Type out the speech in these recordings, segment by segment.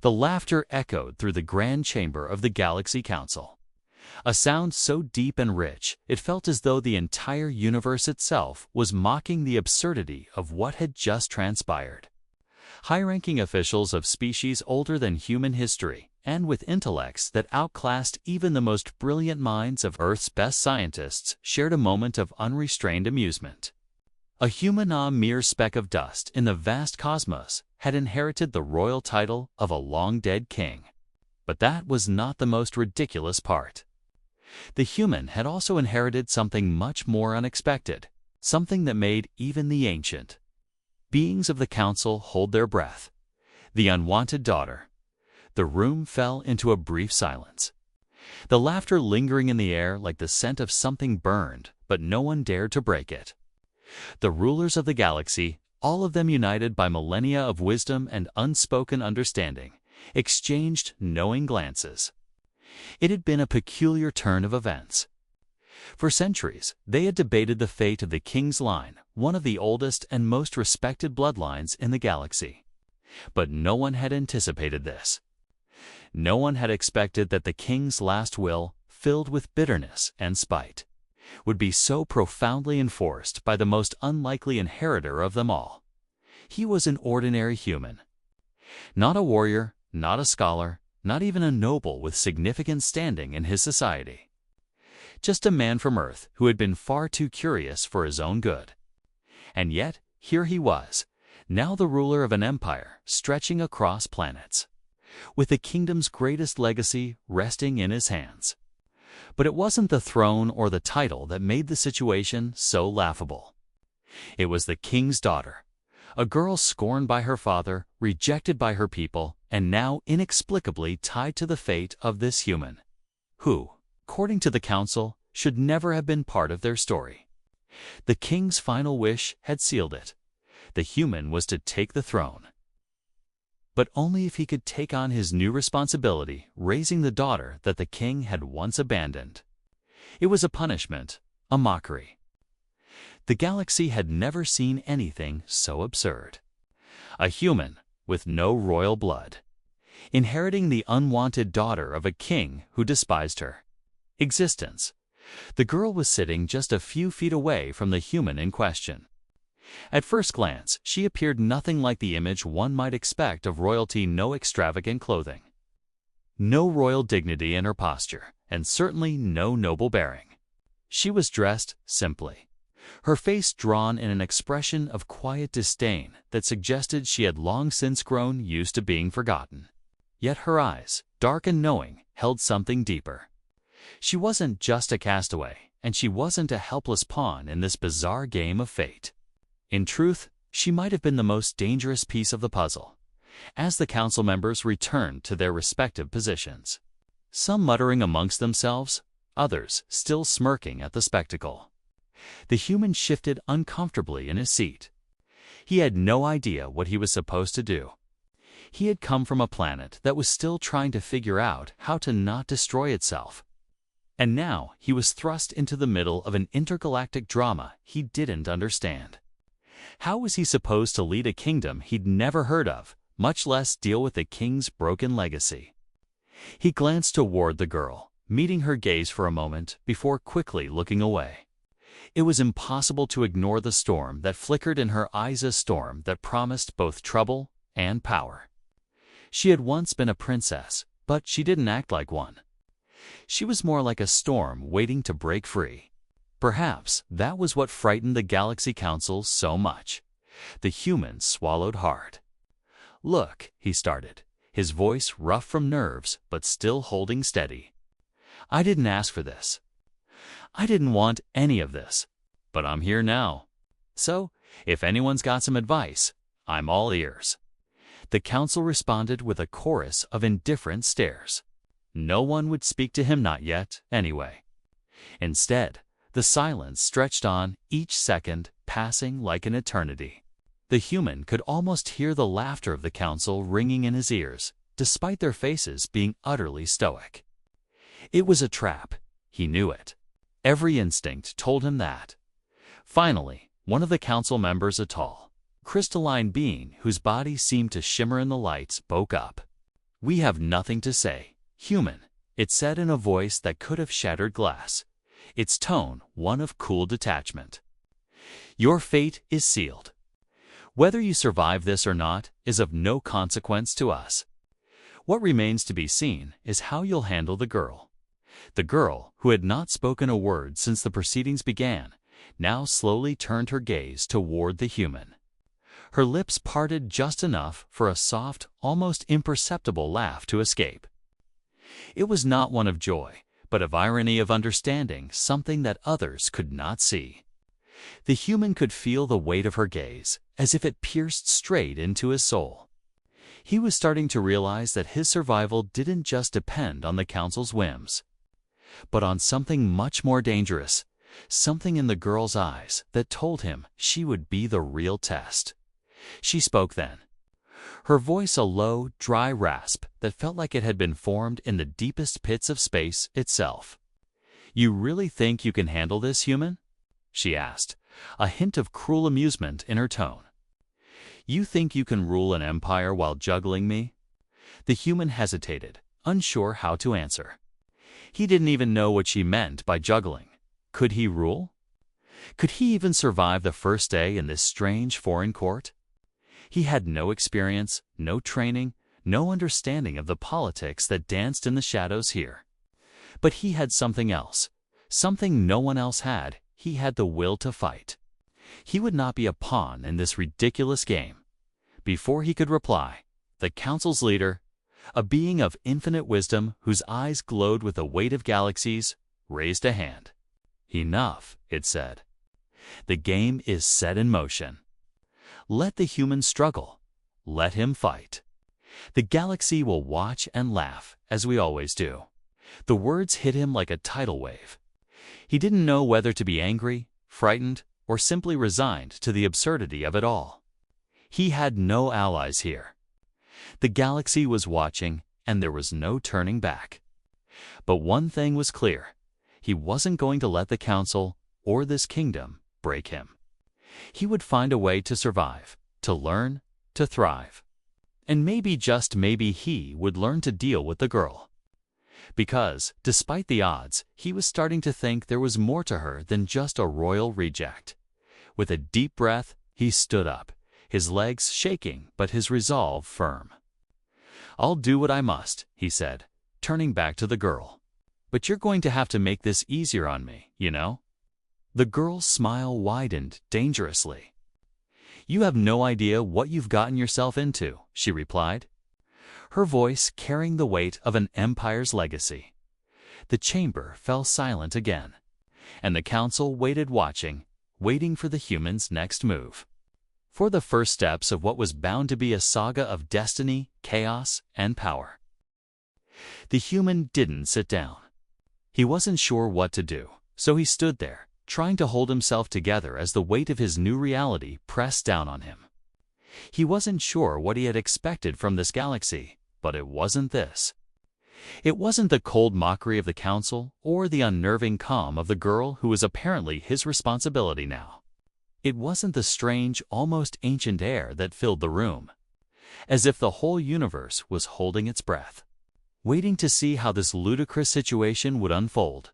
The laughter echoed through the grand chamber of the Galaxy Council. A sound so deep and rich, it felt as though the entire universe itself was mocking the absurdity of what had just transpired. High-ranking officials of species older than human history, and with intellects that outclassed even the most brilliant minds of Earth's best scientists, shared a moment of unrestrained amusement. A human, a mere speck of dust in the vast cosmos, had inherited the royal title of a long-dead king. But that was not the most ridiculous part. The human had also inherited something much more unexpected, something that made even the ancient beings of the council hold their breath. The unwanted daughter. The room fell into a brief silence, the laughter lingering in the air like the scent of something burned, but no one dared to break it. The rulers of the galaxy, all of them united by millennia of wisdom and unspoken understanding, exchanged knowing glances. It had been a peculiar turn of events. For centuries, they had debated the fate of the king's line, one of the oldest and most respected bloodlines in the galaxy. But no one had anticipated this. No one had expected that the king's last will, filled with bitterness and spite, would be so profoundly enforced by the most unlikely inheritor of them all. He was an ordinary human. Not a warrior, not a scholar, not even a noble with significant standing in his society. Just a man from Earth who had been far too curious for his own good. And yet, here he was, now the ruler of an empire stretching across planets, with the kingdom's greatest legacy resting in his hands. But it wasn't the throne or the title that made the situation so laughable. It was the king's daughter, a girl scorned by her father, rejected by her people, and now inexplicably tied to the fate of this human, who, according to the council, should never have been part of their story. The king's final wish had sealed it. The human was to take the throne. But only if he could take on his new responsibility, raising the daughter that the king had once abandoned. It was a punishment, a mockery. The galaxy had never seen anything so absurd. A human with no royal blood, inheriting the unwanted daughter of a king who despised her existence. The girl was sitting just a few feet away from the human in question. At first glance, she appeared nothing like the image one might expect of royalty. No extravagant clothing, no royal dignity in her posture, and certainly no noble bearing. She was dressed simply, her face drawn in an expression of quiet disdain that suggested she had long since grown used to being forgotten. Yet her eyes, dark and knowing, held something deeper. She wasn't just a castaway, and she wasn't a helpless pawn in this bizarre game of fate. In truth, she might have been the most dangerous piece of the puzzle, as the council members returned to their respective positions, some muttering amongst themselves, others still smirking at the spectacle. The human shifted uncomfortably in his seat. He had no idea what he was supposed to do. He had come from a planet that was still trying to figure out how to not destroy itself. And now he was thrust into the middle of an intergalactic drama he didn't understand. How was he supposed to lead a kingdom he'd never heard of, much less deal with the king's broken legacy? He glanced toward the girl, meeting her gaze for a moment before quickly looking away. It was impossible to ignore the storm that flickered in her eyes, a storm that promised both trouble and power. She had once been a princess, but she didn't act like one. She was more like a storm waiting to break free. Perhaps that was what frightened the Galaxy Council so much. The human swallowed hard. "Look," he started, his voice rough from nerves but still holding steady. "I didn't ask for this. I didn't want any of this. But I'm here now. So, if anyone's got some advice, I'm all ears." The council responded with a chorus of indifferent stares. No one would speak to him, not yet, anyway. Instead, the silence stretched on, each second passing like an eternity. The human could almost hear the laughter of the council ringing in his ears, despite their faces being utterly stoic. It was a trap. He knew it. Every instinct told him that. Finally, one of the council members, a tall, crystalline being whose body seemed to shimmer in the light, spoke up. "We have nothing to say, human," it said in a voice that could have shattered glass, its tone one of cool detachment. "Your fate is sealed. Whether you survive this or not is of no consequence to us. What remains to be seen is how you'll handle the girl." The girl, who had not spoken a word since the proceedings began, now slowly turned her gaze toward the human. Her lips parted just enough for a soft, almost imperceptible laugh to escape. It was not one of joy, but of irony, of understanding something that others could not see. The human could feel the weight of her gaze, as if it pierced straight into his soul. He was starting to realize that his survival didn't just depend on the council's whims, but on something much more dangerous, something in the girl's eyes that told him she would be the real test. She spoke then, her voice a low, dry rasp that felt like it had been formed in the deepest pits of space itself. "You really think you can handle this, human?" she asked, a hint of cruel amusement in her tone. "You think you can rule an empire while juggling me?" The human hesitated, unsure how to answer. He didn't even know what she meant by juggling. Could he rule? Could he even survive the first day in this strange foreign court? He had no experience, no training, no understanding of the politics that danced in the shadows here. But he had something else, something no one else had. He had the will to fight. He would not be a pawn in this ridiculous game. Before he could reply, the council's leader, a being of infinite wisdom whose eyes glowed with the weight of galaxies, raised a hand. "Enough," it said. "The game is set in motion. Let the human struggle. Let him fight. The galaxy will watch and laugh, as we always do." The words hit him like a tidal wave. He didn't know whether to be angry, frightened, or simply resigned to the absurdity of it all. He had no allies here. The galaxy was watching, and there was no turning back. But one thing was clear. He wasn't going to let the council or this kingdom break him. He would find a way to survive, to learn, to thrive. And maybe, just maybe, he would learn to deal with the girl. Because, despite the odds, he was starting to think there was more to her than just a royal reject. With a deep breath, he stood up, his legs shaking but his resolve firm. "I'll do what I must," he said, turning back to the girl. "But you're going to have to make this easier on me, you know?" The girl's smile widened dangerously. "You have no idea what you've gotten yourself into," she replied, her voice carrying the weight of an empire's legacy. The chamber fell silent again, and the council waited, waiting for the human's next move. For the first steps of what was bound to be a saga of destiny, chaos, and power. The human didn't sit down. He wasn't sure what to do, so he stood there, trying to hold himself together as the weight of his new reality pressed down on him. He wasn't sure what he had expected from this galaxy, but it wasn't this. It wasn't the cold mockery of the council or the unnerving calm of the girl who was apparently his responsibility now. It wasn't the strange, almost ancient air that filled the room, as if the whole universe was holding its breath, waiting to see how this ludicrous situation would unfold.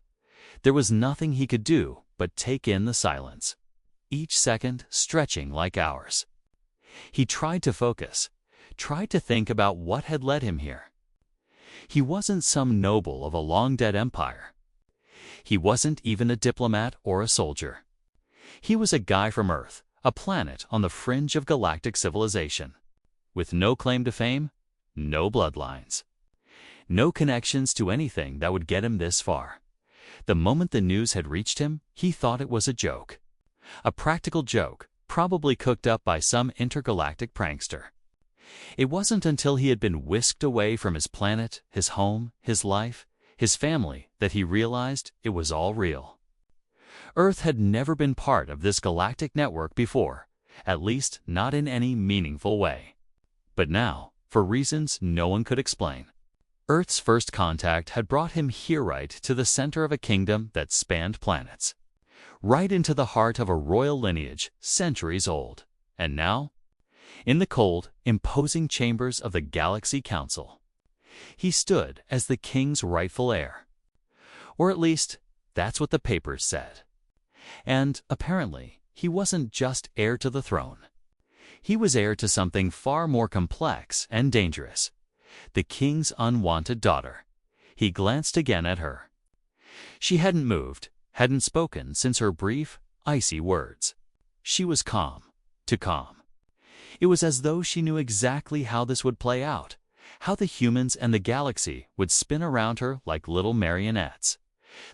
There was nothing he could do but take in the silence, each second stretching like hours. He tried to focus, tried to think about what had led him here. He wasn't some noble of a long-dead empire. He wasn't even a diplomat or a soldier. He was a guy from Earth, a planet on the fringe of galactic civilization, with no claim to fame, no bloodlines, no connections to anything that would get him this far. The moment the news had reached him, he thought it was a joke. A practical joke, probably cooked up by some intergalactic prankster. It wasn't until he had been whisked away from his planet, his home, his life, his family, that he realized it was all real. Earth had never been part of this galactic network before, at least not in any meaningful way. But now, for reasons no one could explain, Earth's first contact had brought him here, right to the center of a kingdom that spanned planets, right into the heart of a royal lineage centuries old. And now, in the cold, imposing chambers of the Galaxy Council, He stood as the king's rightful heir. Or at least, that's what the papers said. And, apparently, he wasn't just heir to the throne. He was heir to something far more complex and dangerous. The king's unwanted daughter. He glanced again at her. She hadn't moved, hadn't spoken since her brief, icy words. She was calm, too calm. It was as though she knew exactly how this would play out, how the humans and the galaxy would spin around her like little marionettes.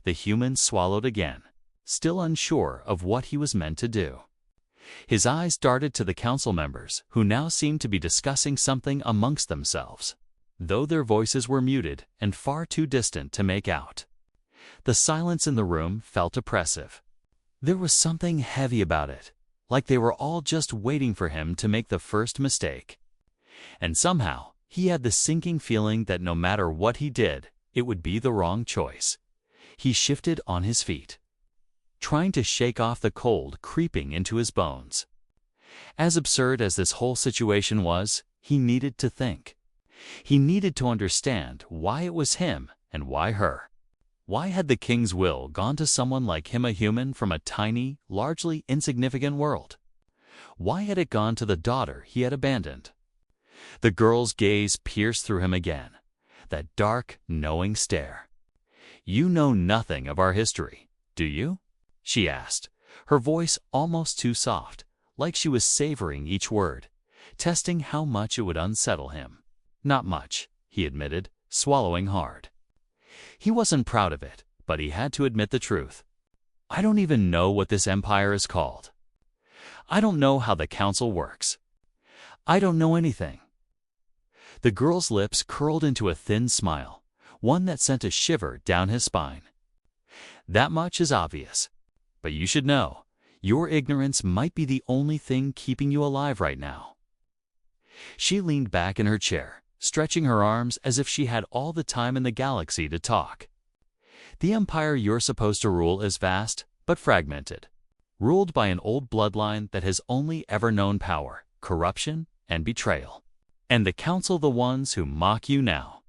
The human swallowed again, still unsure of what he was meant to do. His eyes darted to the council members, who now seemed to be discussing something amongst themselves, though their voices were muted and far too distant to make out. The silence in the room felt oppressive. There was something heavy about it, like they were all just waiting for him to make the first mistake. And somehow, he had the sinking feeling that no matter what he did, it would be the wrong choice. He shifted on his feet, trying to shake off the cold creeping into his bones. As absurd as this whole situation was, he needed to think. He needed to understand why it was him and why her. Why had the king's will gone to someone like him, a human from a tiny, largely insignificant world? Why had it gone to the daughter he had abandoned? The girl's gaze pierced through him again, that dark, knowing stare. "You know nothing of our history, do you?" she asked, her voice almost too soft, like she was savoring each word, testing how much it would unsettle him. "Not much," he admitted, swallowing hard. He wasn't proud of it, but he had to admit the truth. "I don't even know what this empire is called. I don't know how the council works. I don't know anything." The girl's lips curled into a thin smile, one that sent a shiver down his spine. "That much is obvious. But you should know, your ignorance might be the only thing keeping you alive right now." She leaned back in her chair, stretching her arms as if she had all the time in the galaxy to talk. "The empire you're supposed to rule is vast, but fragmented, ruled by an old bloodline that has only ever known power, corruption, and betrayal. And the council, the ones who mock you now,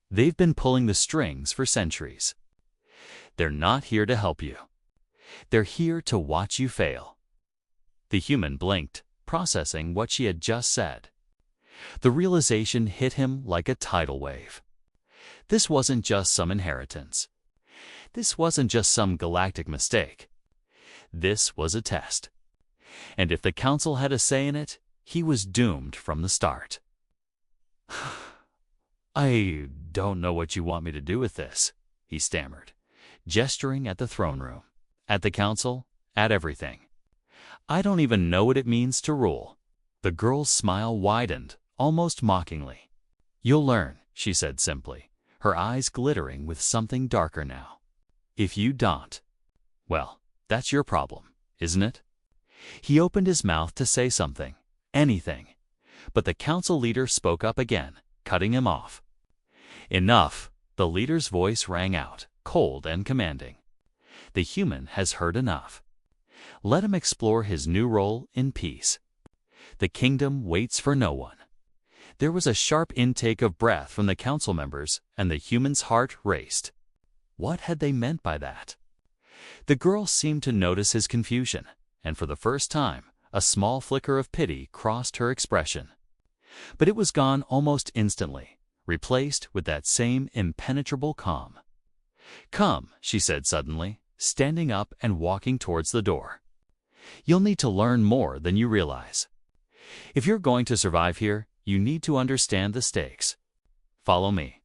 they've been pulling the strings for centuries. They're not here to help you. They're here to watch you fail." The human blinked, processing what she had just said. The realization hit him like a tidal wave. This wasn't just some inheritance. This wasn't just some galactic mistake. This was a test. And if the council had a say in it, he was doomed from the start. "I don't know what you want me to do with this," he stammered, gesturing at the throne room, at the council, at everything. "I don't even know what it means to rule." The girl's smile widened, almost mockingly. "You'll learn," she said simply, her eyes glittering with something darker now. "If you don't, well, that's your problem, isn't it?" He opened his mouth to say something, anything, but the council leader spoke up again, cutting him off. "Enough," the leader's voice rang out, cold and commanding. "The human has heard enough. Let him explore his new role in peace. The kingdom waits for no one." There was a sharp intake of breath from the council members, and the human's heart raced. What had they meant by that? The girl seemed to notice his confusion, and for the first time, a small flicker of pity crossed her expression. But it was gone almost instantly, replaced with that same impenetrable calm. "Come," she said suddenly, standing up and walking towards the door. "You'll need to learn more than you realize. If you're going to survive here, you need to understand the stakes. Follow me."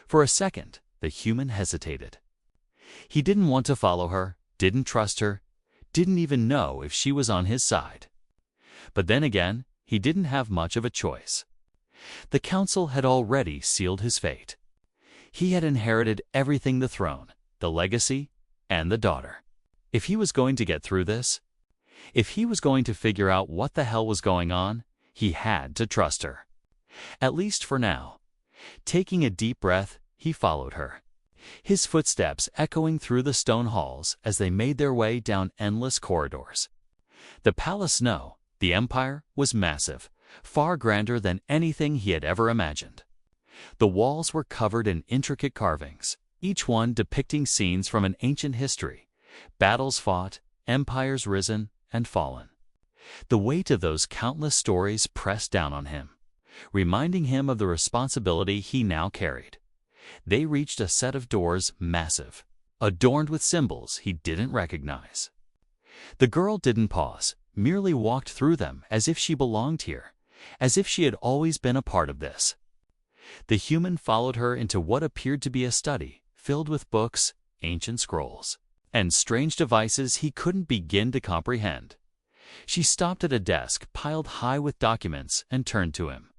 For a second, the human hesitated. He didn't want to follow her, didn't trust her, didn't even know if she was on his side. But then again, he didn't have much of a choice. The council had already sealed his fate. He had inherited everything: the throne, the legacy, and the daughter. If he was going to get through this, if he was going to figure out what the hell was going on, he had to trust her. At least for now. Taking a deep breath, he followed her, his footsteps echoing through the stone halls as they made their way down endless corridors. The palace, the empire, was massive, far grander than anything he had ever imagined. The walls were covered in intricate carvings, each one depicting scenes from an ancient history, battles fought, empires risen and fallen. The weight of those countless stories pressed down on him, reminding him of the responsibility he now carried. They reached a set of doors massive, adorned with symbols he didn't recognize. The girl didn't pause, merely walked through them as if she belonged here, as if she had always been a part of this. The human followed her into what appeared to be a study, filled with books, ancient scrolls, and strange devices he couldn't begin to comprehend. She stopped at a desk piled high with documents and turned to him.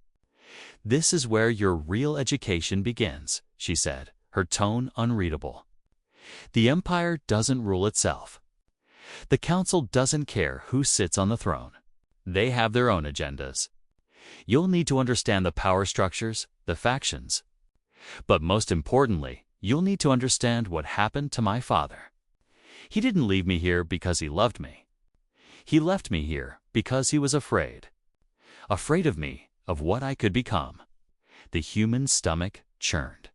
"This is where your real education begins," she said, her tone unreadable. "The Empire doesn't rule itself. The Council doesn't care who sits on the throne. They have their own agendas. You'll need to understand the power structures, the factions. But most importantly, you'll need to understand what happened to my father. He didn't leave me here because he loved me. He left me here because he was afraid. Afraid of me, of what I could become." The human stomach churned.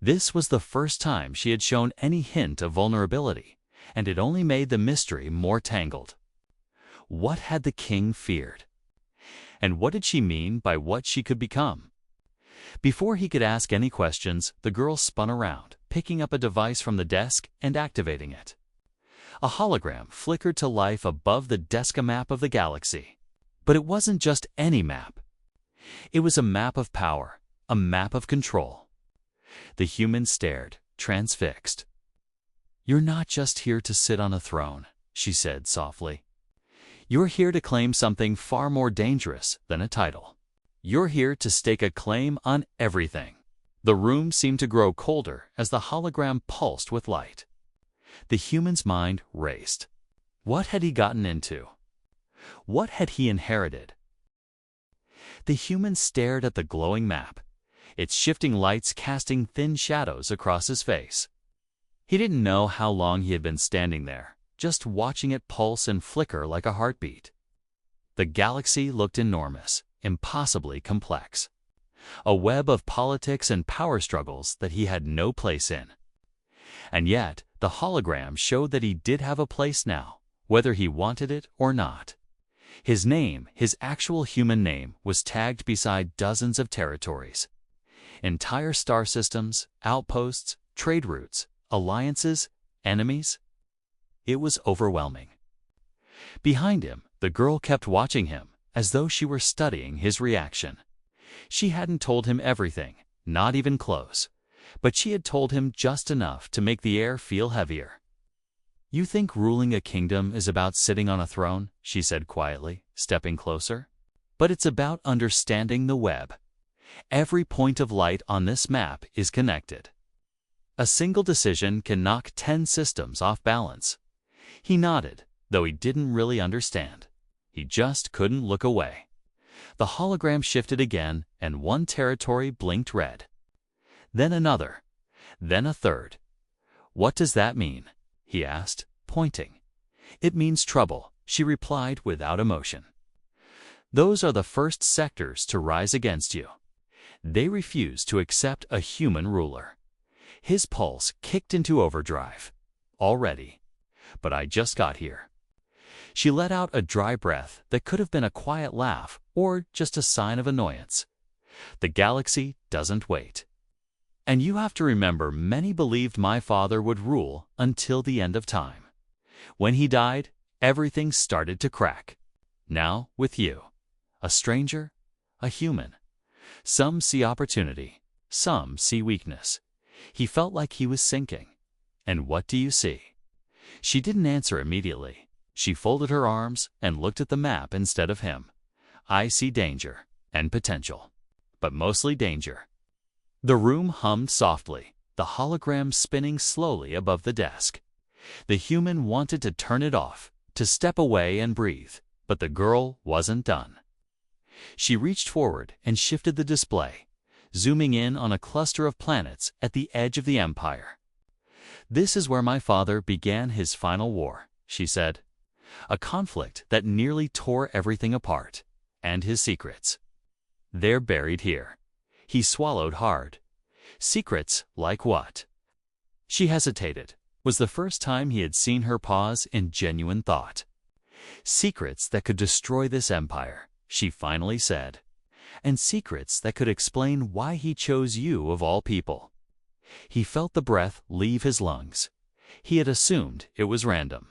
This was the first time she had shown any hint of vulnerability, and it only made the mystery more tangled. What had the king feared? And what did she mean by what she could become? Before he could ask any questions, the girl spun around, picking up a device from the desk and activating it. A hologram flickered to life above the desk, a map of the galaxy. But it wasn't just any map. It was a map of power, a map of control. The human stared, transfixed. "You're not just here to sit on a throne," she said softly. "You're here to claim something far more dangerous than a title. You're here to stake a claim on everything." The room seemed to grow colder as the hologram pulsed with light. The human's mind raced. What had he gotten into? What had he inherited? The human stared at the glowing map, its shifting lights casting thin shadows across his face. He didn't know how long he had been standing there, just watching it pulse and flicker like a heartbeat. The galaxy looked enormous, impossibly complex. A web of politics and power struggles that he had no place in. And yet, the hologram showed that he did have a place now, whether he wanted it or not. His name, his actual human name, was tagged beside dozens of territories. Entire star systems, outposts, trade routes, alliances, enemies. It was overwhelming. Behind him, the girl kept watching him, as though she were studying his reaction. She hadn't told him everything, not even close, but she had told him just enough to make the air feel heavier. "You think ruling a kingdom is about sitting on a throne," she said quietly, stepping closer. "But it's about understanding the web. Every point of light on this map is connected. A single decision can knock 10 systems off balance." He nodded, though he didn't really understand. He just couldn't look away. The hologram shifted again, and one territory blinked red. Then another. Then a third. "What does that mean?" he asked, pointing. "It means trouble," she replied without emotion. "Those are the first sectors to rise against you. They refuse to accept a human ruler." His pulse kicked into overdrive. "Already. But I just got here." She let out a dry breath that could have been a quiet laugh or just a sign of annoyance. "The galaxy doesn't wait. And you have to remember, many believed my father would rule until the end of time. When he died, everything started to crack. Now, with you, a stranger, a human. Some see opportunity, some see weakness." He felt like he was sinking. "And what do you see?" She didn't answer immediately. She folded her arms and looked at the map instead of him. "I see danger and potential, but mostly danger." The room hummed softly, the hologram spinning slowly above the desk. The human wanted to turn it off, to step away and breathe, but the girl wasn't done. She reached forward and shifted the display, zooming in on a cluster of planets at the edge of the Empire. "This is where my father began his final war," she said. "A conflict that nearly tore everything apart, and his secrets. They're buried here." He swallowed hard. Secrets like what? She hesitated. Was the first time he had seen her pause in genuine thought. Secrets that could destroy this empire, she finally said. And secrets that could explain why he chose you of all people. He felt the breath leave his lungs. He had assumed it was random.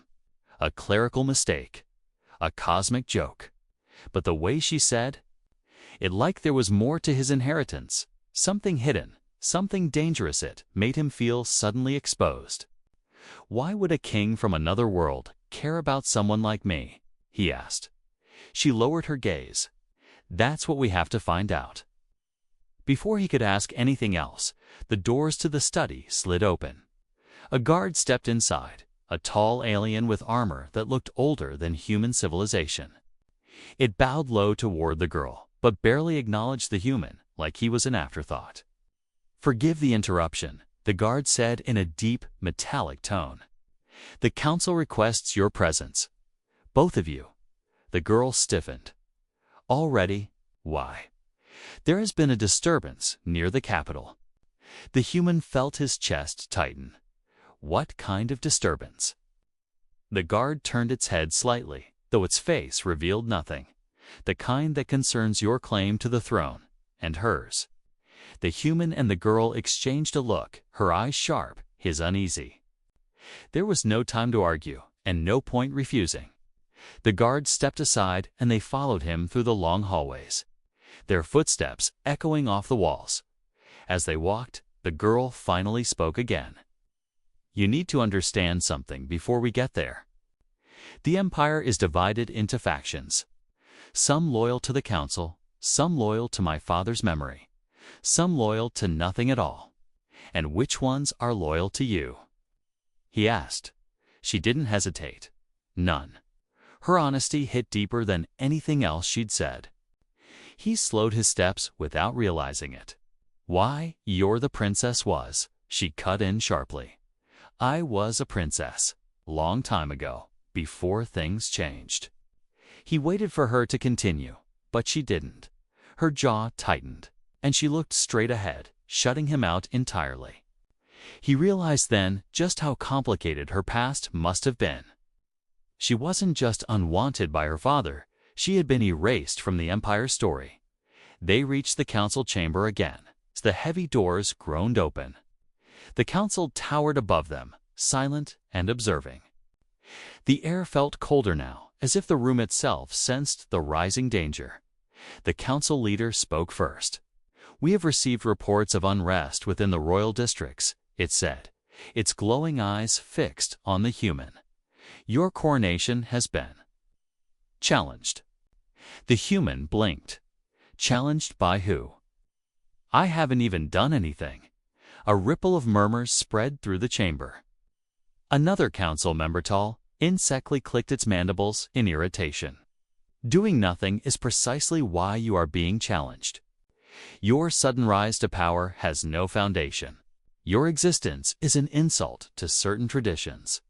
A clerical mistake. A cosmic joke. But the way she said, it like there was more to his inheritance, something hidden, something dangerous, it made him feel suddenly exposed. Why would a king from another world care about someone like me? He asked. She lowered her gaze. That's what we have to find out. Before he could ask anything else, the doors to the study slid open. A guard stepped inside, a tall alien with armor that looked older than human civilization. It bowed low toward the girl, but barely acknowledged the human, like he was an afterthought. Forgive the interruption, the guard said in a deep, metallic tone. The council requests your presence. Both of you. The girl stiffened. Already? Why? There has been a disturbance near the capital. The human felt his chest tighten. What kind of disturbance? The guard turned its head slightly, though its face revealed nothing. The kind that concerns your claim to the throne, and hers. The human and the girl exchanged a look, her eyes sharp, his uneasy. There was no time to argue, and no point refusing. The guard stepped aside, and they followed him through the long hallways, their footsteps echoing off the walls. As they walked, the girl finally spoke again. You need to understand something before we get there. The empire is divided into factions. Some loyal to the council, some loyal to my father's memory, some loyal to nothing at all. And which ones are loyal to you? He asked. She didn't hesitate. None. Her honesty hit deeper than anything else she'd said. He slowed his steps without realizing it. Why, you're the princess was, she cut in sharply. I was a princess, long time ago, before things changed. He waited for her to continue, but she didn't. Her jaw tightened, and she looked straight ahead, shutting him out entirely. He realized then just how complicated her past must have been. She wasn't just unwanted by her father, she had been erased from the Empire's story. They reached the council chamber again. The heavy doors groaned open. The council towered above them, silent and observing. The air felt colder now, as if the room itself sensed the rising danger. The council leader spoke first. We have received reports of unrest within the royal districts, it said, its glowing eyes fixed on the human. Your coronation has been challenged. The human blinked. Challenged by who? I haven't even done anything. A ripple of murmurs spread through the chamber. Another council member, tall, insectly clicked its mandibles in irritation. Doing nothing is precisely why you are being challenged. Your sudden rise to power has no foundation. Your existence is an insult to certain traditions.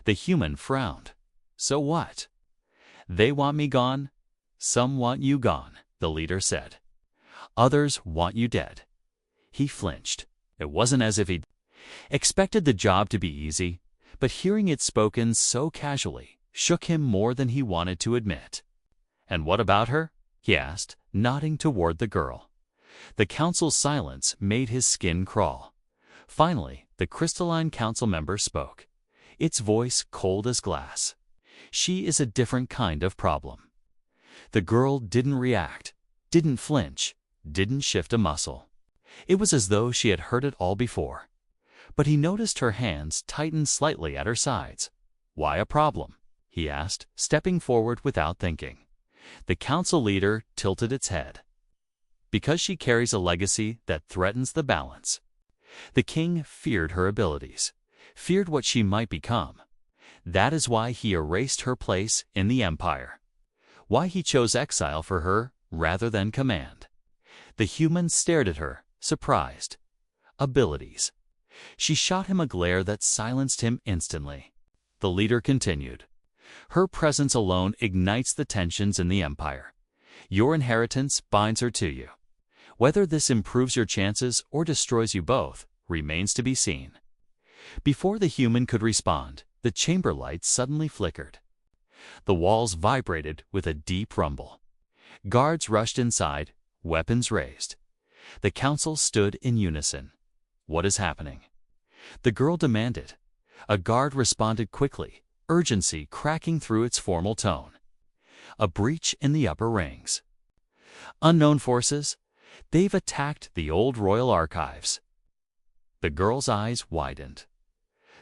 The human frowned. So what? They want me gone? Some want you gone, the leader said. Others want you dead. He flinched. It wasn't as if he'd expected the job to be easy, but hearing it spoken so casually shook him more than he wanted to admit. And what about her? He asked, nodding toward the girl. The council's silence made his skin crawl. Finally, the crystalline council member spoke, its voice cold as glass. She is a different kind of problem. The girl didn't react, didn't flinch, didn't shift a muscle. It was as though she had heard it all before. But he noticed her hands tighten slightly at her sides. Why a problem? He asked, stepping forward without thinking. The council leader tilted its head. Because she carries a legacy that threatens the balance. The king feared her abilities, feared what she might become. That is why he erased her place in the empire. Why he chose exile for her rather than command. The human stared at her, surprised. Abilities. She shot him a glare that silenced him instantly. The leader continued. Her presence alone ignites the tensions in the empire. Your inheritance binds her to you. Whether this improves your chances or destroys you both remains to be seen. Before the human could respond, the chamber lights suddenly flickered. The walls vibrated with a deep rumble. Guards rushed inside, weapons raised. The council stood in unison. "What is happening?" the girl demanded. A guard responded quickly, urgency cracking through its formal tone. "A breach in the upper rings. Unknown forces, they've attacked the old royal archives." The girl's eyes widened.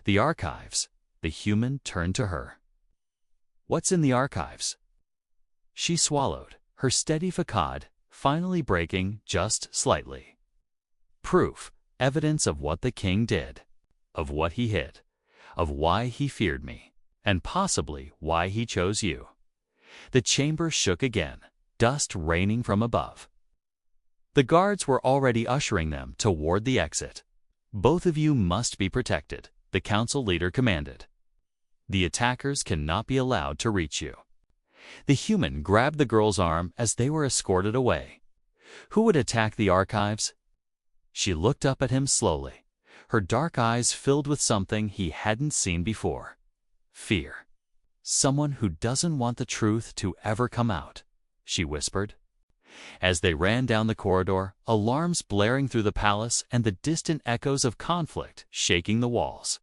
The archives. The human turned to her. "What's in the archives?" She swallowed, her steady facade finally breaking just slightly. "Proof, evidence of what the king did, of what he hid, of why he feared me, and possibly why he chose you." The chamber shook again, dust raining from above. The guards were already ushering them toward the exit. "Both of you must be protected," the council leader commanded. "The attackers cannot be allowed to reach you." The human grabbed the girl's arm as they were escorted away. "Who would attack the archives?" She looked up at him slowly, her dark eyes filled with something he hadn't seen before. "Fear. Someone who doesn't want the truth to ever come out," she whispered. As they ran down the corridor, alarms blaring through the palace and the distant echoes of conflict shaking the walls.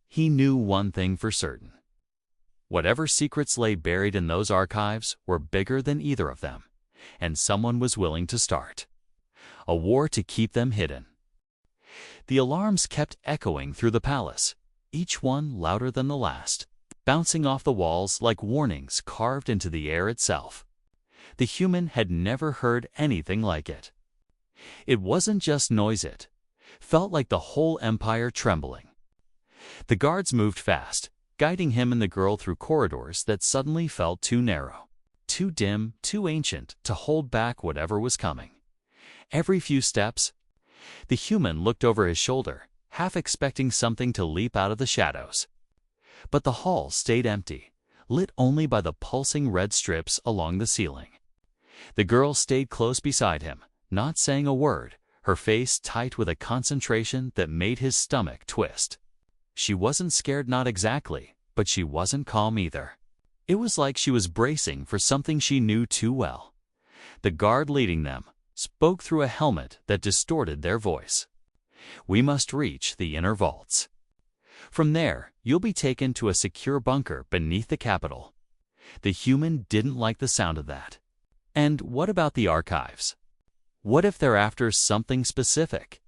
He knew one thing for certain. Whatever secrets lay buried in those archives were bigger than either of them, and someone was willing to start a war to keep them hidden. The alarms kept echoing through the palace, each one louder than the last, bouncing off the walls like warnings carved into the air itself. The human had never heard anything like it. It wasn't just noise, it felt like the whole empire trembling. The guards moved fast, guiding him and the girl through corridors that suddenly felt too narrow, too dim, too ancient to hold back whatever was coming. Every few steps, the human looked over his shoulder, half expecting something to leap out of the shadows. But the hall stayed empty, lit only by the pulsing red strips along the ceiling. The girl stayed close beside him, not saying a word, her face tight with a concentration that made his stomach twist. She wasn't scared, not exactly, but she wasn't calm either. It was like she was bracing for something she knew too well. The guard leading them spoke through a helmet that distorted their voice. "We must reach the inner vaults. From there, you'll be taken to a secure bunker beneath the capital." The human didn't like the sound of that. "And what about the archives? What if they're after something specific?"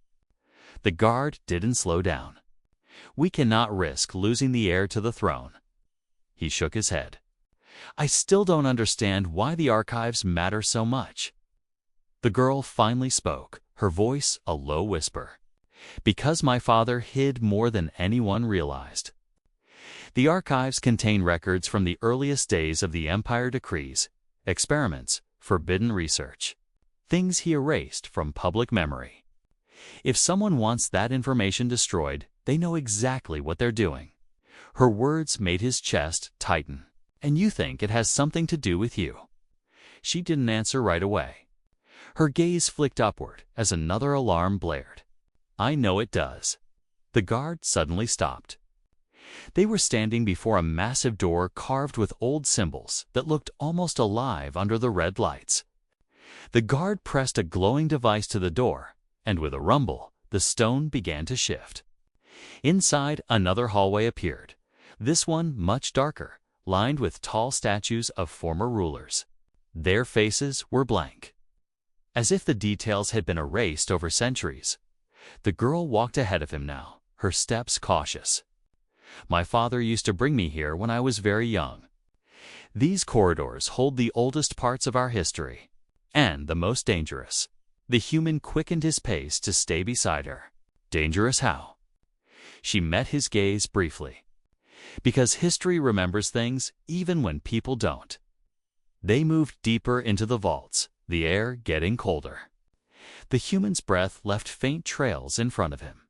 The guard didn't slow down. "We cannot risk losing the heir to the throne." He shook his head. "I still don't understand why the archives matter so much." The girl finally spoke, her voice a low whisper. "Because my father hid more than anyone realized. The archives contain records from the earliest days of the Empire decrees, experiments, forbidden research, things he erased from public memory. If someone wants that information destroyed, they know exactly what they're doing." Her words made his chest tighten. "And you think it has something to do with you?" She didn't answer right away. Her gaze flicked upward as another alarm blared. "I know it does." The guard suddenly stopped. They were standing before a massive door carved with old symbols that looked almost alive under the red lights. The guard pressed a glowing device to the door, and with a rumble, the stone began to shift. Inside, another hallway appeared, this one much darker, lined with tall statues of former rulers. Their faces were blank, as if the details had been erased over centuries. The girl walked ahead of him now, her steps cautious. "My father used to bring me here when I was very young. These corridors hold the oldest parts of our history, and the most dangerous." The human quickened his pace to stay beside her. "Dangerous how?" She met his gaze briefly. "Because history remembers things even when people don't." They moved deeper into the vaults, the air getting colder. The human's breath left faint trails in front of him.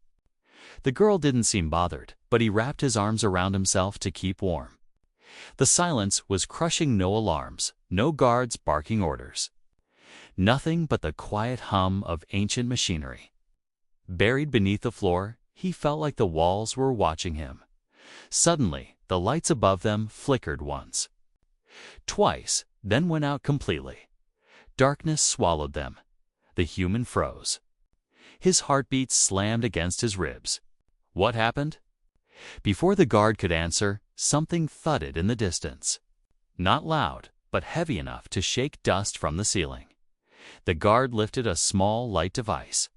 The girl didn't seem bothered, but he wrapped his arms around himself to keep warm. The silence was crushing. No alarms, no guards barking orders. Nothing but the quiet hum of ancient machinery. Buried beneath the floor, he felt like the walls were watching him. Suddenly, the lights above them flickered once, twice, then went out completely. Darkness swallowed them. The human froze. His heartbeat slammed against his ribs. What happened? Before the guard could answer, something thudded in the distance. Not loud, but heavy enough to shake dust from the ceiling. The guard lifted a small light device,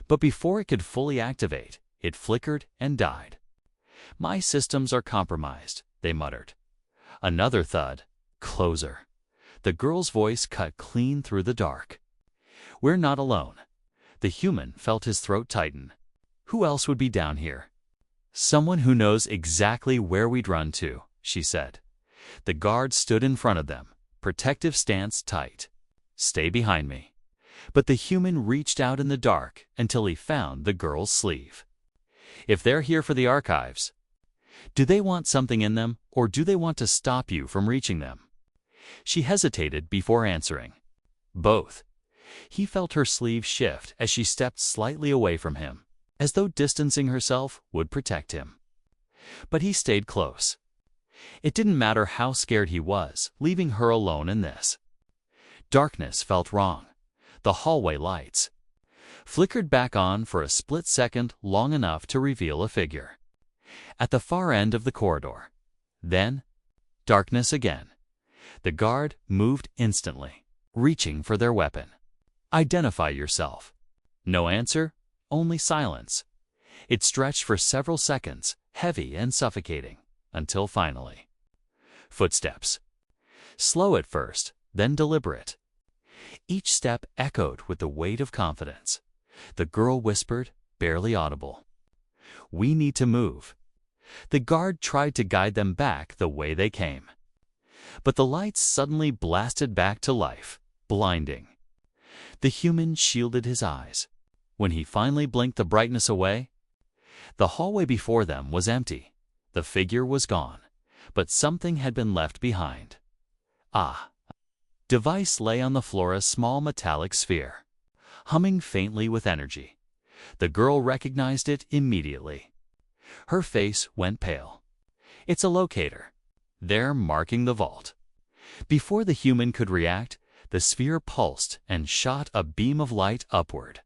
but before it could fully activate, it flickered and died. "My systems are compromised," they muttered. Another thud. Closer. The girl's voice cut clean through the dark. "We're not alone." The human felt his throat tighten. "Who else would be down here?" "Someone who knows exactly where we'd run to," she said. The guard stood in front of them, protective stance tight. "Stay behind me." But the human reached out in the dark until he found the girl's sleeve. "If they're here for the archives, do they want something in them, or do they want to stop you from reaching them?" She hesitated before answering. "Both." He felt her sleeve shift as she stepped slightly away from him, as though distancing herself would protect him. But he stayed close. It didn't matter how scared he was, leaving her alone in this. Darkness felt wrong. The hallway lights flickered back on for a split second, long enough to reveal a figure at the far end of the corridor. Then, darkness again. The guard moved instantly, reaching for their weapon. "Identify yourself." No answer, only silence. It stretched for several seconds, heavy and suffocating, until finally. Footsteps. Slow at first, then deliberate. Each step echoed with the weight of confidence. The girl whispered, barely audible, "We need to move." The guard tried to guide them back the way they came. But the lights suddenly blasted back to life, blinding. The human shielded his eyes. When he finally blinked the brightness away, the hallway before them was empty. The figure was gone, but something had been left behind. Ah! Device lay on the floor, a small metallic sphere, humming faintly with energy. The girl recognized it immediately. Her face went pale. "It's a locator. They're marking the vault." Before the human could react, the sphere pulsed and shot a beam of light upward.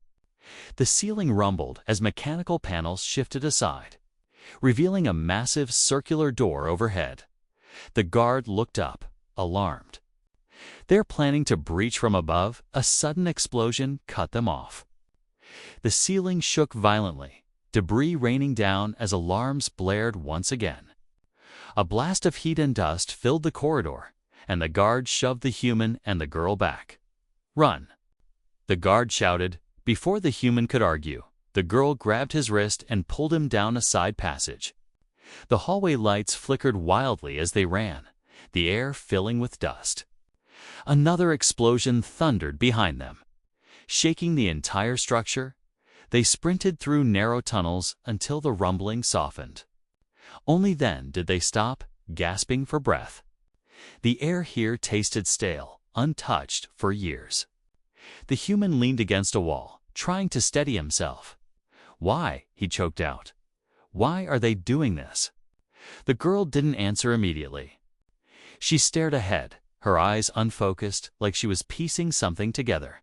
The ceiling rumbled as mechanical panels shifted aside, revealing a massive circular door overhead. The guard looked up, alarmed. "They're planning to breach from above." A sudden explosion cut them off. The ceiling shook violently, debris raining down as alarms blared once again. A blast of heat and dust filled the corridor, and the guard shoved the human and the girl back. "Run!" the guard shouted. Before the human could argue, the girl grabbed his wrist and pulled him down a side passage. The hallway lights flickered wildly as they ran, the air filling with dust. Another explosion thundered behind them. Shaking the entire structure, they sprinted through narrow tunnels until the rumbling softened. Only then did they stop, gasping for breath. The air here tasted stale, untouched for years. The human leaned against a wall, trying to steady himself. "Why?" he choked out. "Why are they doing this?" The girl didn't answer immediately. She stared ahead, her eyes unfocused, like she was piecing something together.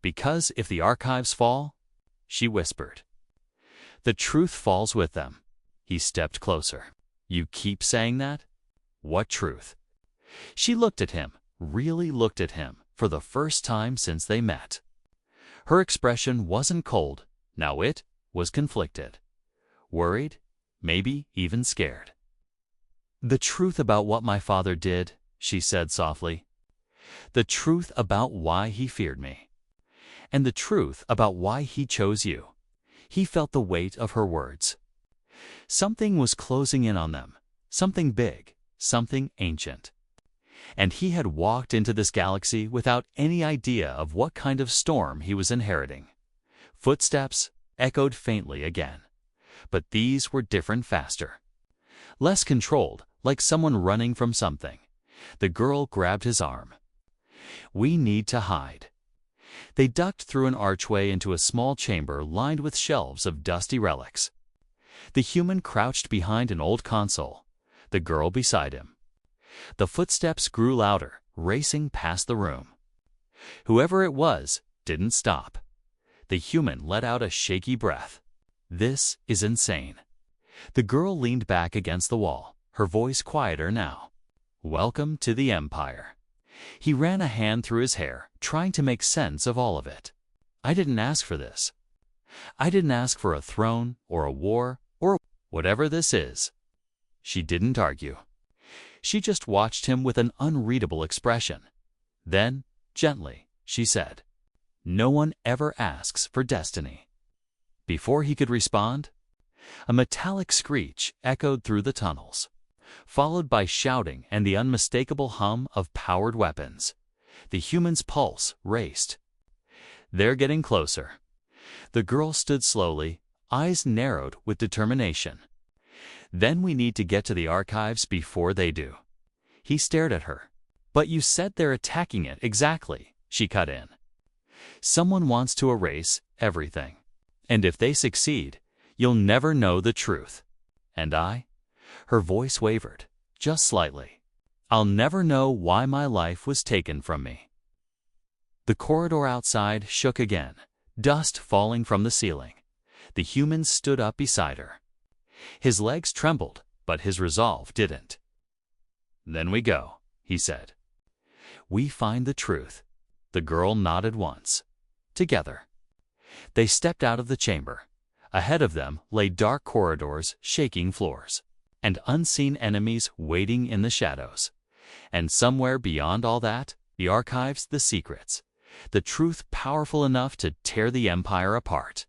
"Because if the archives fall," she whispered, "the truth falls with them." He stepped closer. "You keep saying that? What truth?" She looked at him, really looked at him, for the first time since they met. Her expression wasn't cold, now it was conflicted. Worried, maybe even scared. "The truth about what my father did," she said softly. "The truth about why he feared me. And the truth about why he chose you." He felt the weight of her words. Something was closing in on them, something big, something ancient. And he had walked into this galaxy without any idea of what kind of storm he was inheriting. Footsteps echoed faintly again, but these were different, faster. Less controlled, like someone running from something. The girl grabbed his arm. "We need to hide." They ducked through an archway into a small chamber lined with shelves of dusty relics. The human crouched behind an old console, the girl beside him. The footsteps grew louder, racing past the room. Whoever it was didn't stop. The human let out a shaky breath. This is insane. The girl leaned back against the wall, her voice quieter now. Welcome to the Empire. He ran a hand through his hair, trying to make sense of all of it. I didn't ask for this. I didn't ask for a throne or a war or whatever this is. She didn't argue. She just watched him with an unreadable expression. Then, gently, she said, "No one ever asks for destiny." Before he could respond, a metallic screech echoed through the tunnels, followed by shouting and the unmistakable hum of powered weapons. The human's pulse raced. They're getting closer. The girl stood slowly, eyes narrowed with determination. Then we need to get to the archives before they do. He stared at her. But you said they're attacking it exactly, she cut in. Someone wants to erase everything. And if they succeed, you'll never know the truth. And her voice wavered, just slightly. I'll never know why my life was taken from me. The corridor outside shook again, dust falling from the ceiling. The human stood up beside her. His legs trembled, but his resolve didn't. Then we go, he said. We find the truth. The girl nodded once. Together. They stepped out of the chamber. Ahead of them lay dark corridors, shaking floors, and unseen enemies waiting in the shadows. And somewhere beyond all that, the archives, the secrets, the truth powerful enough to tear the Empire apart.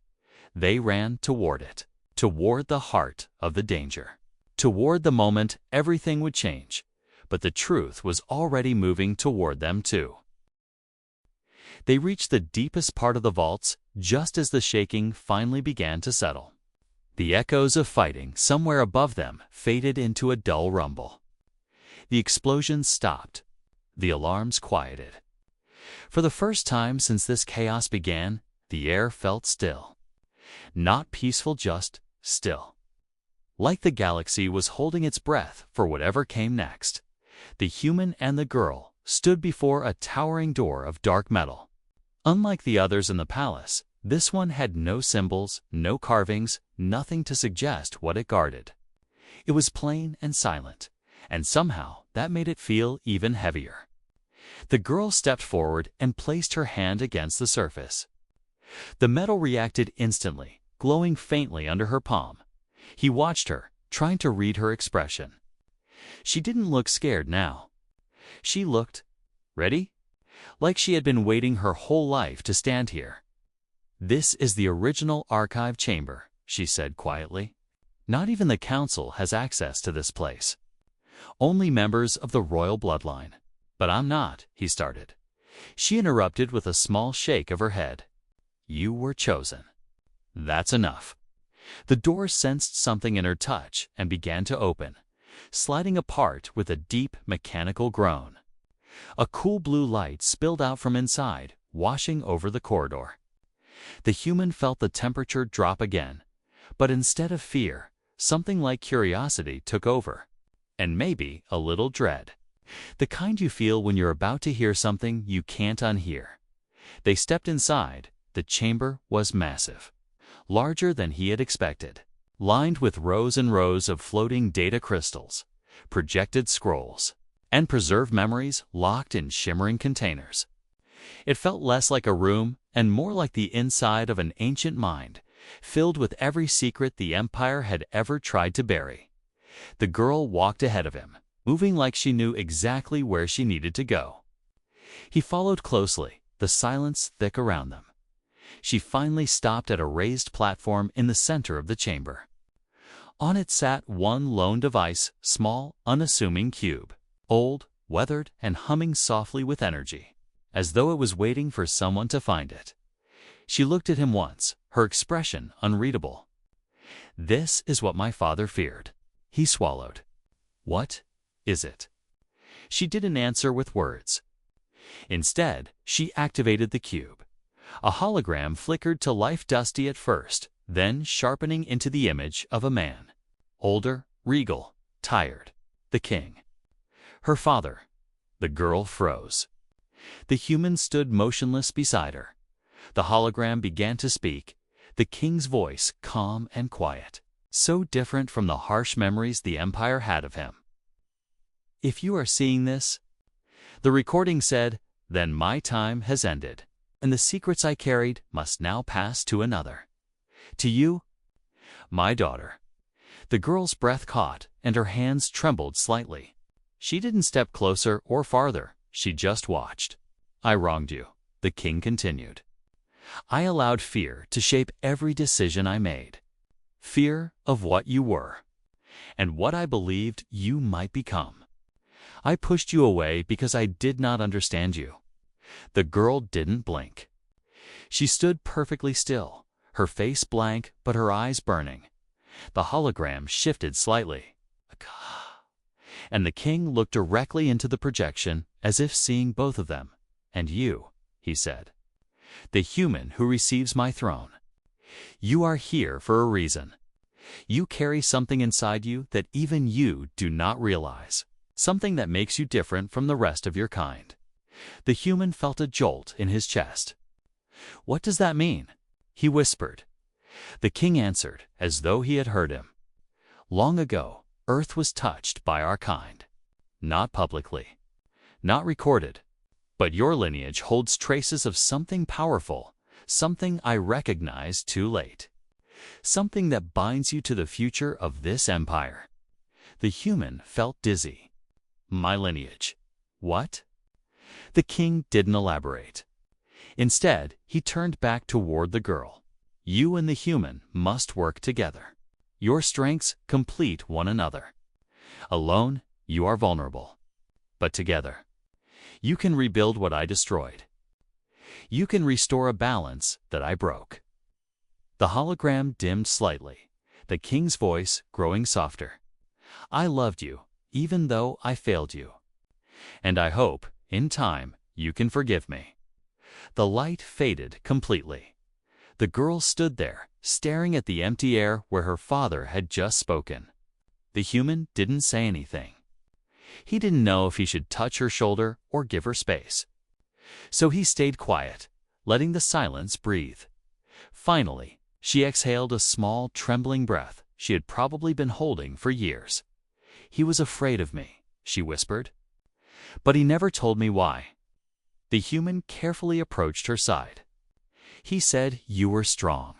They ran toward it, toward the heart of the danger, toward the moment everything would change. But the truth was already moving toward them too. They reached the deepest part of the vaults just as the shaking finally began to settle. The echoes of fighting somewhere above them faded into a dull rumble. The explosions stopped. The alarms quieted. For the first time since this chaos began, the air felt still. Not peaceful, just still. Like the galaxy was holding its breath for whatever came next. The human and the girl stood before a towering door of dark metal. Unlike the others in the palace, this one had no symbols, no carvings, nothing to suggest what it guarded. It was plain and silent, and somehow that made it feel even heavier. The girl stepped forward and placed her hand against the surface. The metal reacted instantly, glowing faintly under her palm. He watched her, trying to read her expression. She didn't look scared now. She looked ready, like she had been waiting her whole life to stand here. This is the original archive chamber, she said quietly. Not even the council has access to this place. Only members of the royal bloodline. But I'm not, he started. She interrupted with a small shake of her head. You were chosen. That's enough. The door sensed something in her touch and began to open, sliding apart with a deep mechanical groan. A cool blue light spilled out from inside, washing over the corridor. The human felt the temperature drop again, but instead of fear, something like curiosity took over, and maybe a little dread. The kind you feel when you're about to hear something you can't unhear. They stepped inside. The chamber was massive, larger than he had expected, lined with rows and rows of floating data crystals, projected scrolls, and preserved memories locked in shimmering containers. It felt less like a room and more like the inside of an ancient mind, filled with every secret the Empire had ever tried to bury. The girl walked ahead of him, moving like she knew exactly where she needed to go. He followed closely, the silence thick around them. She finally stopped at a raised platform in the center of the chamber. On it sat one lone device, small, unassuming cube, old, weathered, and humming softly with energy, as though it was waiting for someone to find it. She looked at him once, her expression unreadable. This is what my father feared. He swallowed. What is it? She didn't answer with words. Instead, she activated the cube, A hologram flickered to life, dusty at first, then sharpening into the image of a man. Older, regal, tired. The king. Her father. The girl froze. The human stood motionless beside her. The hologram began to speak, the king's voice calm and quiet, so different from the harsh memories the Empire had of him. "If you are seeing this," the recording said, "then my time has ended, and the secrets I carried must now pass to another. To you, my daughter." The girl's breath caught, and her hands trembled slightly. She didn't step closer or farther, she just watched. "I wronged you," the king continued. "I allowed fear to shape every decision I made. Fear of what you were, and what I believed you might become. I pushed you away because I did not understand you." The girl didn't blink. She stood perfectly still, her face blank but her eyes burning. The hologram shifted slightly, and the king looked directly into the projection as if seeing both of them. "And you," he said, "the human who receives my throne. You are here for a reason. You carry something inside you that even you do not realize, something that makes you different from the rest of your kind." The human felt a jolt in his chest. "What does that mean?" he whispered. The king answered as though he had heard him. "Long ago, Earth was touched by our kind. Not publicly, not recorded, but your lineage holds traces of something powerful, something I recognized too late. Something that binds you to the future of this empire." The human felt dizzy. "My lineage. What?" The king didn't elaborate. Instead, he turned back toward the girl. "You and the human must work together. Your strengths complete one another. Alone, you are vulnerable. But together, you can rebuild what I destroyed. You can restore a balance that I broke." The hologram dimmed slightly, the king's voice growing softer. "I loved you, even though I failed you. And I hope, in time, you can forgive me." The light faded completely. The girl stood there, staring at the empty air where her father had just spoken. The human didn't say anything. He didn't know if he should touch her shoulder or give her space. So he stayed quiet, letting the silence breathe. Finally, she exhaled a small, trembling breath she had probably been holding for years. "He was afraid of me," she whispered. "But he never told me why." The human carefully approached her side. "He said you were strong.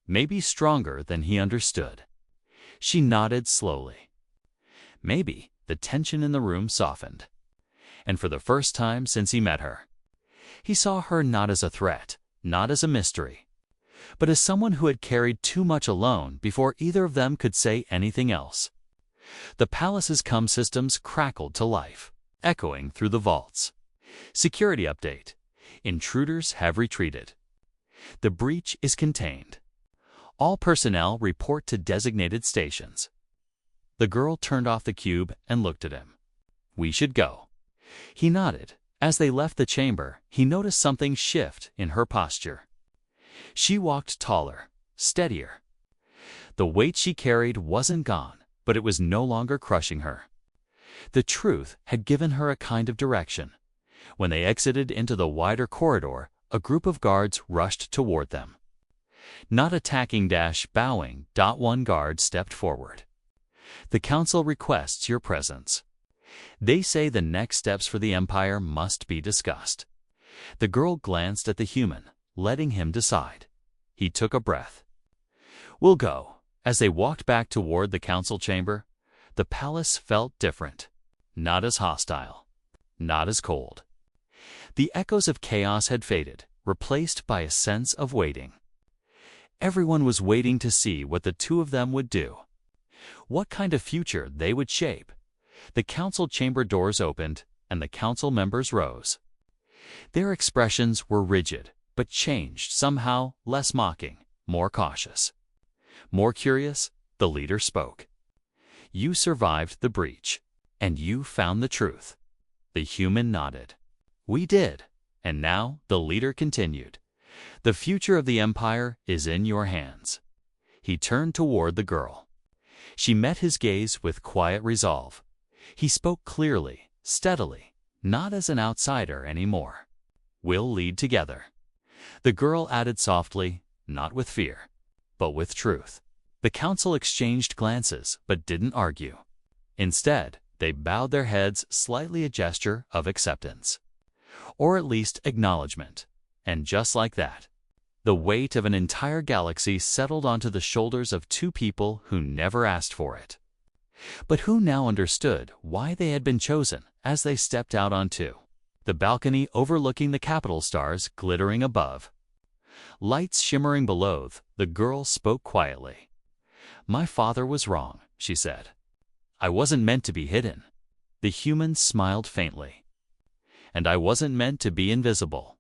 Maybe stronger than he understood." She nodded slowly. Maybe. The tension in the room softened. And for the first time since he met her, he saw her not as a threat, not as a mystery, but as someone who had carried too much alone before either of them could say anything else. The palace's comm systems crackled to life, echoing through the vaults. "Security update. Intruders have retreated. The breach is contained. All personnel report to designated stations." The girl turned off the cube and looked at him. "We should go." He nodded. As they left the chamber, he noticed something shift in her posture. She walked taller, steadier. The weight she carried wasn't gone, but it was no longer crushing her. The truth had given her a kind of direction. When they exited into the wider corridor, a group of guards rushed toward them. Not attacking, bowing. One guard stepped forward. "The council requests your presence. They say the next steps for the Empire must be discussed." The girl glanced at the human, letting him decide. He took a breath. "We'll go." As they walked back toward the council chamber, the palace felt different. Not as hostile. Not as cold. The echoes of chaos had faded, replaced by a sense of waiting. Everyone was waiting to see what the two of them would do. What kind of future they would shape. The council chamber doors opened, and the council members rose. Their expressions were rigid, but changed somehow, less mocking, more cautious. More curious, the leader spoke. "You survived the breach, and you found the truth." The human nodded. "We did." And now, the leader continued, The future of the Empire is in your hands." He turned toward the girl. She met his gaze with quiet resolve. He spoke clearly, steadily, not as an outsider anymore. "We'll lead together." The girl added softly, not with fear, but with truth. The council exchanged glances, but didn't argue. Instead, they bowed their heads, slightly a gesture of acceptance. Or at least acknowledgement. And just like that, the weight of an entire galaxy settled onto the shoulders of two people who never asked for it, but who now understood why they had been chosen as they stepped out onto the balcony overlooking the capital stars glittering above. Lights shimmering below, the girl spoke quietly. "My father was wrong," she said. "I wasn't meant to be hidden." The human smiled faintly. "And I wasn't meant to be invisible."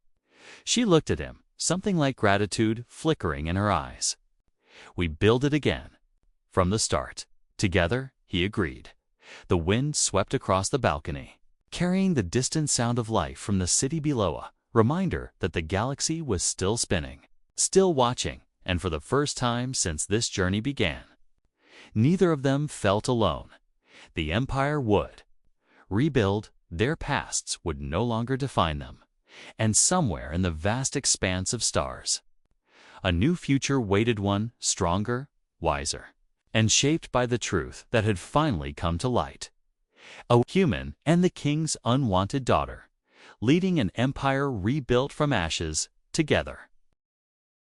She looked at him, something like gratitude flickering in her eyes. "We build it again. From the start. Together," he agreed. The wind swept across the balcony, carrying the distant sound of life from the city below, a reminder that the galaxy was still spinning, still watching, and for the first time since this journey began. Neither of them felt alone. The Empire would rebuild, their pasts would no longer define them, and somewhere in the vast expanse of stars, a new future waited, one stronger, wiser, and shaped by the truth that had finally come to light. A human and the king's unwanted daughter, leading an empire rebuilt from ashes together.